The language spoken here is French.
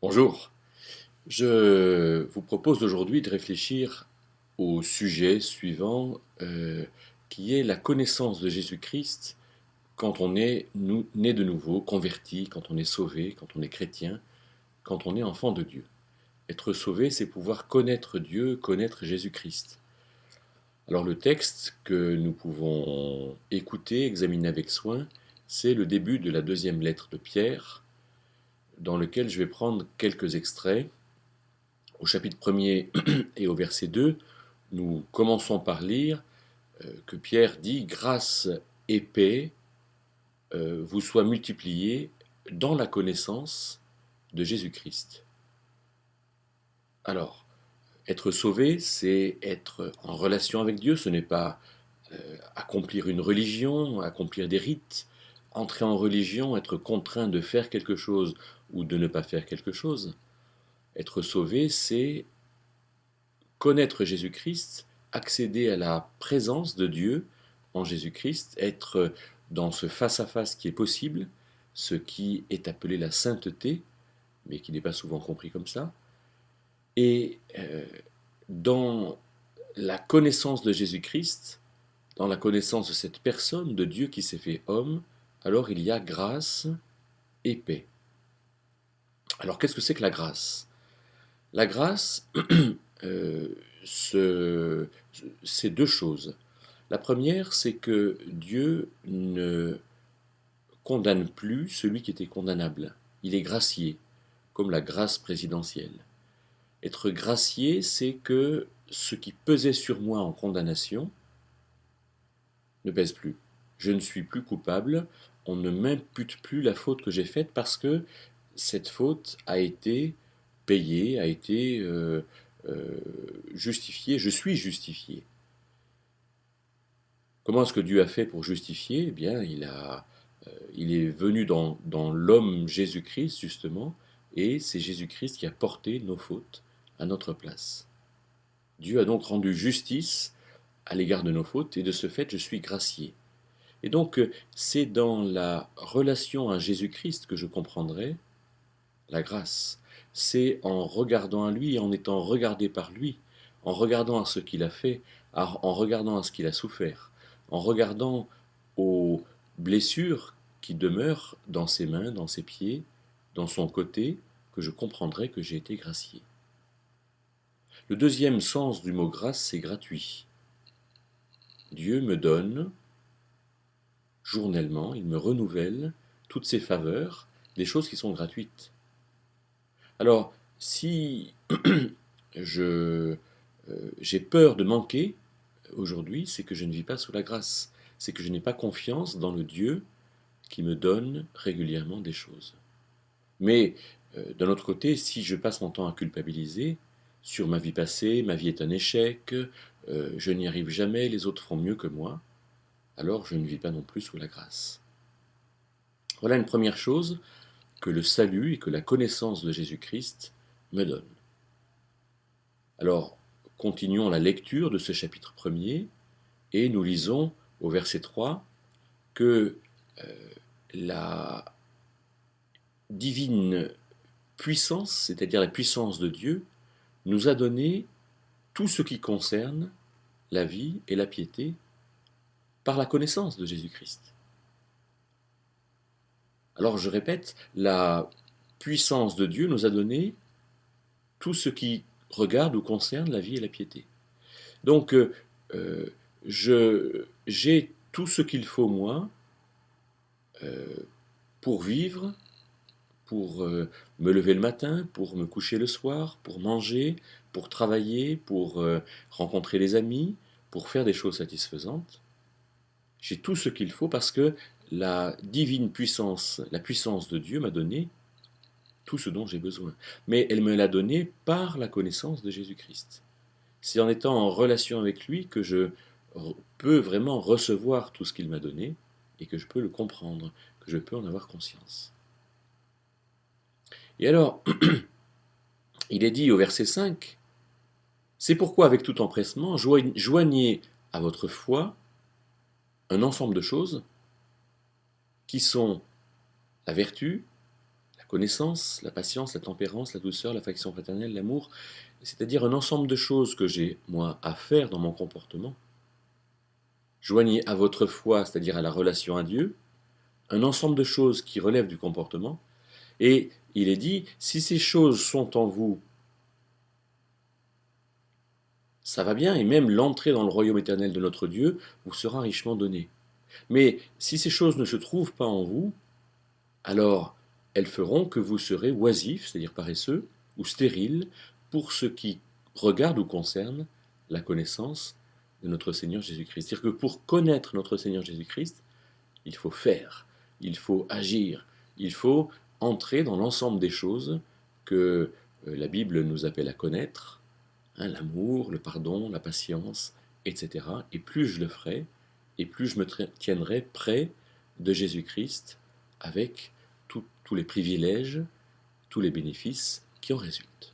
Bonjour, je vous propose aujourd'hui de réfléchir au sujet suivant qui est la connaissance de Jésus-Christ quand on est né de nouveau, converti, quand on est sauvé, quand on est chrétien, quand on est enfant de Dieu. Être sauvé, c'est pouvoir connaître Dieu, connaître Jésus-Christ. Alors le texte que nous pouvons écouter, examiner avec soin, c'est le début de la deuxième lettre de Pierre, dans lequel je vais prendre quelques extraits. Au chapitre 1er et au verset 2, nous commençons par lire que Pierre dit « Grâce et paix vous soient multipliées dans la connaissance de Jésus-Christ ». Alors, être sauvé, c'est être en relation avec Dieu, ce n'est pas accomplir une religion, accomplir des rites, entrer en religion, être contraint de faire quelque chose ou de ne pas faire quelque chose. Être sauvé, c'est connaître Jésus-Christ, accéder à la présence de Dieu en Jésus-Christ, être dans ce face-à-face qui est possible, ce qui est appelé la sainteté, mais qui n'est pas souvent compris comme ça, et dans la connaissance de Jésus-Christ, dans la connaissance de cette personne, de Dieu qui s'est fait homme, alors il y a grâce et paix. Alors qu'est-ce que c'est que la grâce? La grâce, c'est deux choses. La première, c'est que Dieu ne condamne plus celui qui était condamnable. Il est gracié, comme la grâce présidentielle. Être gracié, c'est que ce qui pesait sur moi en condamnation ne pèse plus. Je ne suis plus coupable, on ne m'impute plus la faute que j'ai faite parce que cette faute a été payée, a été justifiée, je suis justifié. Comment est-ce que Dieu a fait pour justifier? Eh bien, il est venu dans l'homme Jésus-Christ, justement, et c'est Jésus-Christ qui a porté nos fautes à notre place. Dieu a donc rendu justice à l'égard de nos fautes, et de ce fait, je suis gracié. Et donc, c'est dans la relation à Jésus-Christ que je comprendrai la grâce. C'est en regardant à lui, en étant regardé par lui, en regardant à ce qu'il a fait, en regardant à ce qu'il a souffert, en regardant aux blessures qui demeurent dans ses mains, dans ses pieds, dans son côté, que je comprendrai que j'ai été gracié. Le deuxième sens du mot grâce, c'est gratuit. Dieu me donne journellement, il me renouvelle toutes ses faveurs, des choses qui sont gratuites. Alors, si je, j'ai peur de manquer aujourd'hui, c'est que je ne vis pas sous la grâce. C'est que je n'ai pas confiance dans le Dieu qui me donne régulièrement des choses. Mais d'un autre côté, si je passe mon temps à culpabiliser sur ma vie passée, ma vie est un échec, je n'y arrive jamais, les autres font mieux que moi, alors je ne vis pas non plus sous la grâce. Voilà une première chose que le salut et que la connaissance de Jésus-Christ me donnent. Alors, continuons la lecture de ce chapitre 1er et nous lisons au verset 3 que la divine puissance, c'est-à-dire la puissance de Dieu, nous a donné tout ce qui concerne la vie et la piété par la connaissance de Jésus-Christ. Alors je répète, la puissance de Dieu nous a donné tout ce qui regarde ou concerne la vie et la piété. Donc j'ai tout ce qu'il faut moi pour vivre, pour me lever le matin, pour me coucher le soir, pour manger, pour travailler, pour rencontrer les amis, pour faire des choses satisfaisantes. J'ai tout ce qu'il faut parce que la divine puissance, la puissance de Dieu m'a donné tout ce dont j'ai besoin. Mais elle me l'a donné par la connaissance de Jésus-Christ. C'est en étant en relation avec lui que je peux vraiment recevoir tout ce qu'il m'a donné et que je peux le comprendre, que je peux en avoir conscience. Et alors, il est dit au verset 5, « C'est pourquoi avec tout empressement, joignez à votre foi un ensemble de choses qui sont la vertu, La connaissance, la patience, la tempérance, la douceur, l'affection fraternelle, l'amour, c'est-à-dire un ensemble de choses que j'ai, moi, à faire dans mon comportement. Joignez à votre foi, c'est-à-dire à la relation à Dieu, un ensemble de choses qui relèvent du comportement. Et il est dit, si ces choses sont en vous, ça va bien, et même l'entrée dans le royaume éternel de notre Dieu vous sera richement donnée. Mais si ces choses ne se trouvent pas en vous, alors elles feront que vous serez oisifs, c'est-à-dire paresseux, ou stériles, pour ce qui regarde ou concerne la connaissance de notre Seigneur Jésus-Christ. C'est-à-dire que pour connaître notre Seigneur Jésus-Christ, il faut faire, il faut agir, il faut entrer dans l'ensemble des choses que la Bible nous appelle à connaître, hein, l'amour, le pardon, la patience, etc. Et plus je le ferai, et plus je me tiendrai près de Jésus-Christ avec tous les privilèges, tous les bénéfices qui en résultent.